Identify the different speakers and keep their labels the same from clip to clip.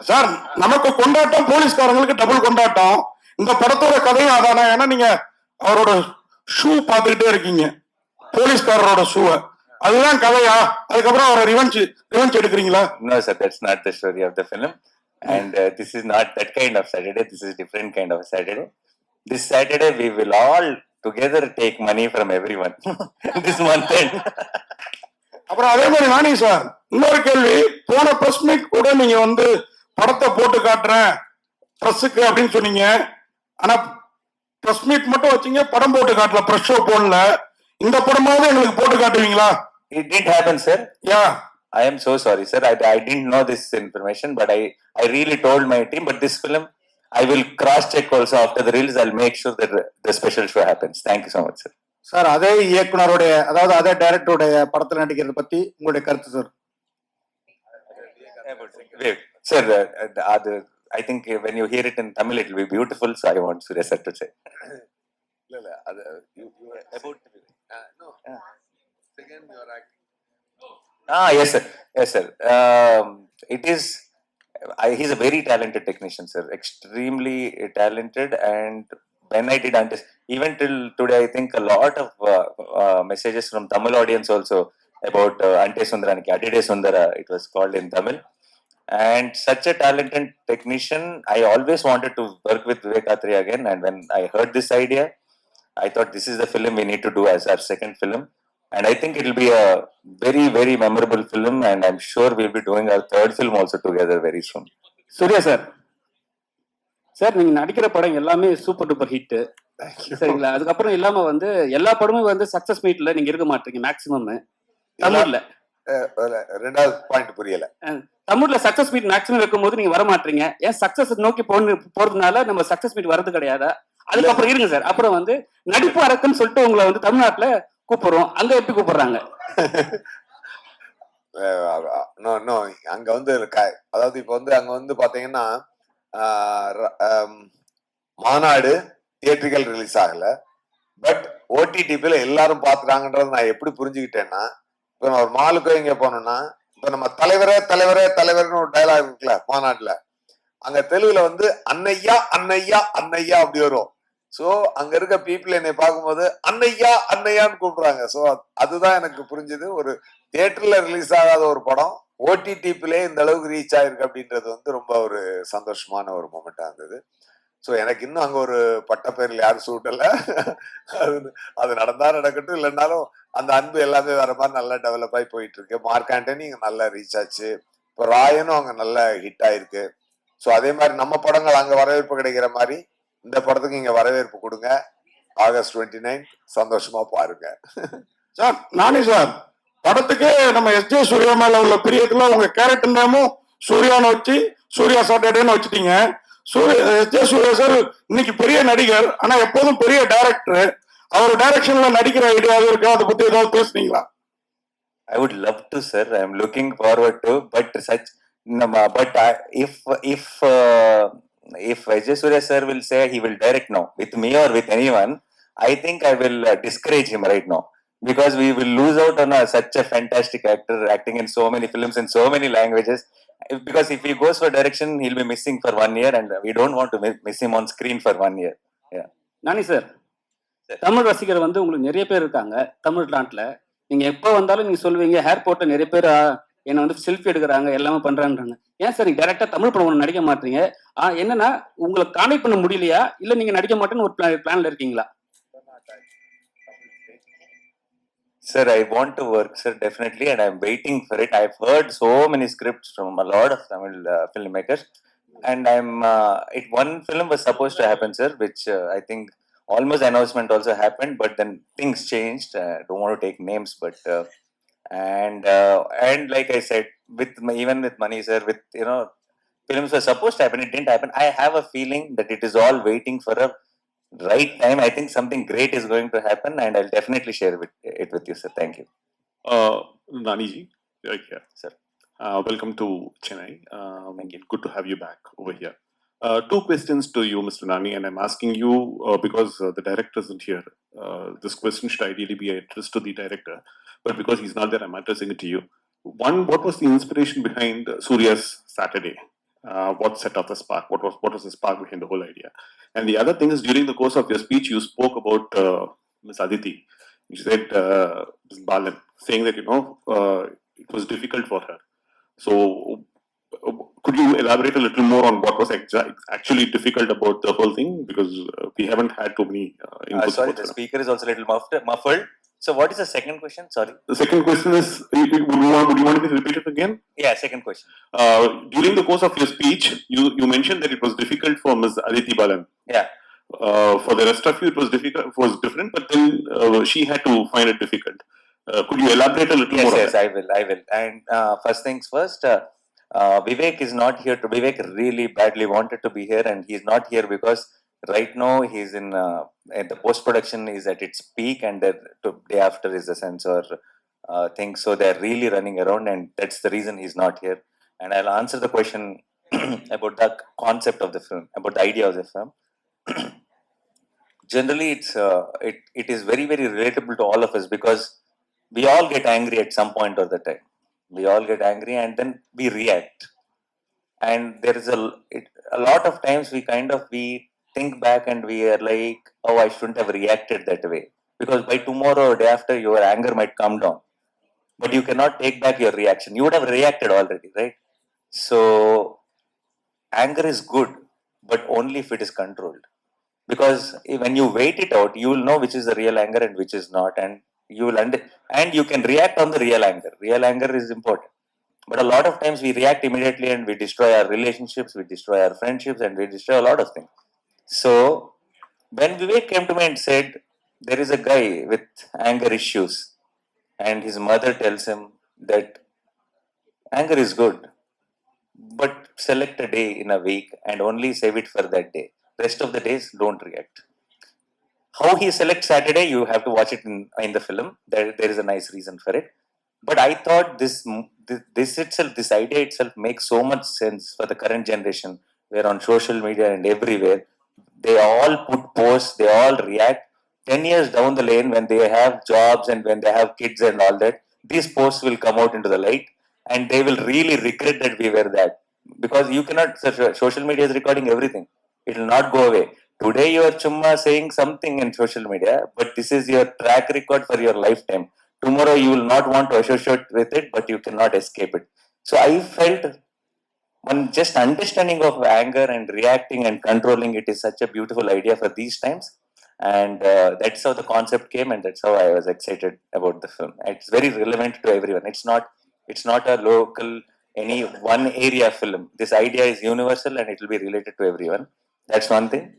Speaker 1: Sir நமக்கு கொண்டாட்டம், போலீஸ்காரங்களுக்கு double கொண்டாட்டம். இந்த படத்தோட கதையும் அதானே? ஏன்னா நீங்க அவரோட ஷூ பார்த்துக்கிட்டே இருக்கீங்க, போலீஸ்காரரோட ஷூவை. அதுதான் கதையா? அதுக்கப்புறம் அவரை ரிவெஞ்ச் எடுக்கிறீங்களா?
Speaker 2: No sir, that's not the story of the film. And this is not that kind of Saturday. This is different kind of Saturday. This Saturday we will all together take money from everyone. This month end.
Speaker 1: அப்புறம் அதே மாதிரி நானி sir, இன்னொரு கேள்வி. போன press meet கூட நீங்க வந்து படத்தை போட்டு காட்டுறேன் பிரஸுக்கு அப்படின்னு சொன்னீங்க. ஆனா பிரஸ் மீட் மட்டும் வச்சீங்க, படம் போட்டு காட்டல, பிரஸ் ஷோ போடல. இந்த படமாவது எங்களுக்கு போட்டு காட்டுவீங்களா?
Speaker 2: It didn't happen, sir.
Speaker 1: Yeah.
Speaker 2: I am so sorry, sir. I didn't know this information, but I really told my team. But this film, I will cross check also after the release. I'll make sure that the special show happens. Thank you so much, sir.
Speaker 1: Sir, அதே இயக்குனருடைய, அதாவது அதே டைரக்டருடைய படத்தில் நடிக்கிறத பத்தி உங்களுடைய கருத்து sir?
Speaker 2: Sir, I think when you hear it in Tamil, it will be beautiful. So I want Surya sir to say. About no. Second, you are acting. Yes sir. Yes sir. It is. He's a very talented technician, sir. Extremely talented. And when I did Antes, even till today, I think a lot of messages from Tamil audience also about Ante Sundaraniki, Adide Sundara, it was called in Tamil. And such a talented technician, I always wanted to work with Vivek Athre again. And when I heard this idea, I thought this is the film we need to do as our second film. And I think it will be a very, very memorable film. And I'm sure we'll be doing our third film also together very soon.
Speaker 3: Suriya sir, sir நீங்க நடிக்கிற படம் எல்லாமே super duper hit, சரிங்களா? அதுக்கப்புறம் இல்லாம வந்து எல்லா படமும் வந்து சக்சஸ் மீட்ல நீங்க இருக்க மாட்டீங்க மேக்சிமம். தமிழ்ல
Speaker 4: ரெண்டாவது பாயிண்ட் புரியல.
Speaker 3: தமிழ்ல சக்சஸ் மீட் மேக்சிமம் வைக்கும்போது நீங்க வர மாட்டீங்க. ஏன் சக்சஸ் நோக்கி போறதுனால நம்ம சக்சஸ் மீட் வரது கிடையாதா? அதுக்கப்புறம் இருங்க சார். அப்புறம் வந்து நடிப்பு அரக்குன்னு சொல்லிட்டு உங்களை வந்து தமிழ்நாட்டுல கூப்பிடுறோம், அங்க எப்படி கூப்பிடுறாங்க?
Speaker 4: அங்க வந்து அதாவது இப்ப வந்து அங்க வந்து பாத்தீங்கன்னா மாநாடு தியேட்டர்கள் ரிலீஸ் ஆகல, பட் ஓடிடிபில எல்லாரும் பாத்துட்டாங்கன்றது நான் எப்படி புரிஞ்சுக்கிட்டேன்னா, இப்ப நான் ஒரு மாலுக்கோ இங்க போனோம்னா, இப்ப நம்ம தலைவரே தலைவரே தலைவர்னு ஒரு டயலாக் இருக்குல்ல மாநாட்டுல, அங்க தெலுங்குல வந்து அன்னையா அன்னையா அன்னையா அப்படி வரும். சோ அங்க இருக்க பீப்புள் என்னை பார்க்கும்போது அன்னையா அன்னையான்னு கூப்பிடுறாங்க. சோ அதுதான் எனக்கு புரிஞ்சது. ஒரு தியேட்டர்ல ரிலீஸ் ஆகாத ஒரு படம் ஓடிடிபிலே இந்த அளவுக்கு ரீச் ஆயிருக்கு அப்படின்றது வந்து ரொம்ப ஒரு சந்தோஷமான ஒரு மூமெண்டா இருந்தது. ஸோ எனக்கு இன்னும் அங்க ஒரு பட்டப்பேரில் யாரும் சூட்டல. அது நடந்தா நடக்கட்டும், இல்லைன்னாலும் அந்த அன்பு எல்லாமே வேற மாதிரி நல்லா டெவலப் ஆகி போயிட்டு இருக்கு. மார்க் ஆண்டனி இங்க நல்லா ரீச் ஆச்சு, இப்போ ராயனும் அங்க நல்ல ஹிட் ஆயிருக்கு. ஸோ அதே மாதிரி நம்ம படங்கள் அங்க வரவேற்பு கிடைக்கிற மாதிரி இந்த படத்துக்கு இங்க வரவேற்பு கொடுங்க. ஆகஸ்ட் 29 சந்தோஷமா பாருங்க.
Speaker 1: சார் நானே சார், படத்துக்கு நம்ம எஸ்.ஜே. சூர்யா மேல உள்ள பிரியத்துல உங்க கேரக்டர் நேமும் சூர்யான்னு வச்சு சூர்யா சாட்டர்டேன்னு வச்சுட்டீங்க. எஸ்.ஜே. சூர்யா சார் இன்னைக்கு பெரிய நடிகர், ஆனா எப்போதும் பெரிய டைரக்டர். அவர் டைரக்ஷன்ல நடிக்கிற ஐடியாவும் இருக்கா? அதை பத்தி ஏதாவது பேசுனீங்களா?
Speaker 2: I would love to, sir. I'm looking forward to, but if Vijay Surya sir will say he will direct now with me or with anyone, I think I will discourage him right now, because we will lose out on such a fantastic actor acting in so many films in so many languages. Because if he goes for direction, he'll be missing for 1 year, and we don't want to miss him on screen for 1 year. Yeah.
Speaker 3: Nani sir, Tamil ரசிகர் வந்து உங்களுக்கு நிறைய பேர் இருக்காங்க தமிழ்நாட்டுல. நீங்க எப்போ வந்தாலும் நீங்க சொல்லுவீங்க ஏர்போர்ட்ல நிறைய பேர் என்னை வந்து செல்ஃபி எடுக்கிறாங்க, எல்லாமே பண்றான்றாங்க. ஏன் சார் நீங்க டைரக்டா தமிழ் படம் நடிக்க மாட்டீங்க? என்னன்னா உங்களுக்கு கான்டெக்ட் பண்ண முடியலையா, இல்ல நீங்க நடிக்க மாட்டேன்னு ஒரு பிளான்ல இருக்கீங்களா?
Speaker 2: Sir, I want to work, sir, definitely, and I'm waiting for it. I've heard so many scripts from a lot of Tamil filmmakers, and one film was supposed to happen, sir, which I think almost announcement also happened, but then things changed. Don't want to take names, but and like I said, even with money, sir, with films were supposed to happen, it didn't happen. I have a feeling that it is all waiting for a right time. I think something great is going to happen, and I'll definitely share it with you, sir. Thank you.
Speaker 5: Nani ji, right here.
Speaker 2: Sir.
Speaker 5: Welcome to Chennai. Thank you. Good to have you back over here. 2 questions to you, Mr. Nani, and I'm asking you because the director isn't here. This question should ideally be addressed to the director, but because he's not there, I'm addressing it to you. One, what was the inspiration behind Surya's Saturday? What set off the spark? What was the spark behind the whole idea? And the other thing is, during the course of your speech, you spoke about Ms. Aditi. You said Ms. Balan, saying that it was difficult for her. So, could you elaborate a little more on what was actually difficult about the whole thing? Because we haven't had too many inputs.
Speaker 2: Sorry, the speaker is also a little muffled. So, what is the second question? Sorry.
Speaker 5: The second question is, would you want me to repeat it again?
Speaker 2: Yeah, second question.
Speaker 5: During the course of your speech, you mentioned that it was difficult for Ms. Aditi Balan.
Speaker 2: Yeah.
Speaker 5: For the rest of you, it was different, but then she had to find it difficult. Could you elaborate a little more?
Speaker 2: Yes, I will. And first things first, Vivek is not here. Vivek really badly wanted to be here, and he's not here because right now he's in the post production is at its peak, and the day after is the censor thing. So they're really running around, and that's the reason he's not here. And I'll answer the question about the concept of the film, about the idea of the film. Generally, it is very, very relatable to all of us because we all get angry at some point of the time. We all get angry and then we react. And there is a lot of times we think back and we are like, oh, I shouldn't have reacted that way. Because by tomorrow or day after, your anger might come down. But you cannot take back your reaction. You would have reacted already, right? So, anger is good, but only if it is controlled. Because when you wait it out, you will know which is the real anger and which is not. And you will and you can react on the real anger. Real anger is important. But a lot of times we react immediately and we destroy our relationships, we destroy our friendships, and we destroy a lot of things. So, when Vivek came to me and said, there is a guy with anger issues, and his mother tells him that anger is good, but select a day in a week and only save it for that day. Rest of the days, don't react. How he selects Saturday, you have to watch it in the film. There is a nice reason for it. But I thought this idea itself makes so much sense for the current generation, where on social media and everywhere, they all put posts, they all react. 10 years down the lane, when they have jobs and when they have kids and all that, these posts will come out into the light and they will really regret that we were that. Because you cannot, social media is recording everything. It will not go away. Today you are chumma saying something in social media, but this is your track record for your lifetime. Tomorrow you will not want to associate with it, but you cannot escape it. So I felt one just understanding of anger and reacting and controlling it is such a beautiful idea for these times. And that's how the concept came, and that's how I was excited about the film. It's very relevant to everyone. It's not a local, any one area film. This idea is universal and it will be related to everyone. That's one thing.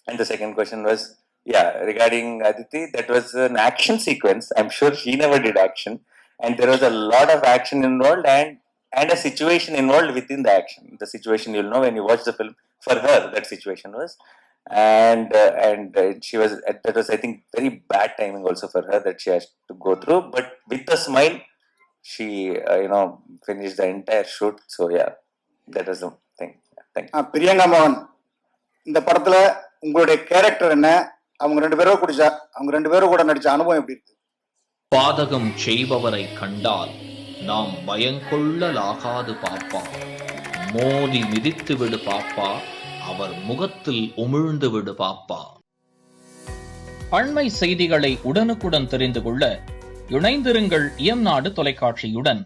Speaker 2: And the second question was, regarding Aditi, that was an action sequence. I'm sure she never did action. And there was a lot of action involved and a situation involved within the action. The situation you'll know when you watch the film. For her, that situation was. And she was, that was, I think, very bad timing also for her that she has to go through. But with a smile, she, finished the entire shoot. So, that was the thing. Thank you.
Speaker 1: Priyanka மோகன், இந்த படத்துல உங்களுடைய character என்ன? அவங்க ரெண்டு பேரும் கூட நடிச்ச அனுபவம் எப்படி இருக்கு?
Speaker 6: பாதகம் செய்பவரை கண்டால் நாம் பயங்கொள்ளலாகாது பாப்பா, மோதி மிதித்து விடு பாப்பா, அவர் முகத்தில் உமிழ்ந்து விடு பாப்பா. அண்மை செய்திகளை உடனுக்குடன் தெரிந்து கொள்ள இணைந்திருங்கள் இயம்நாடு தொலைக்காட்சியுடன்.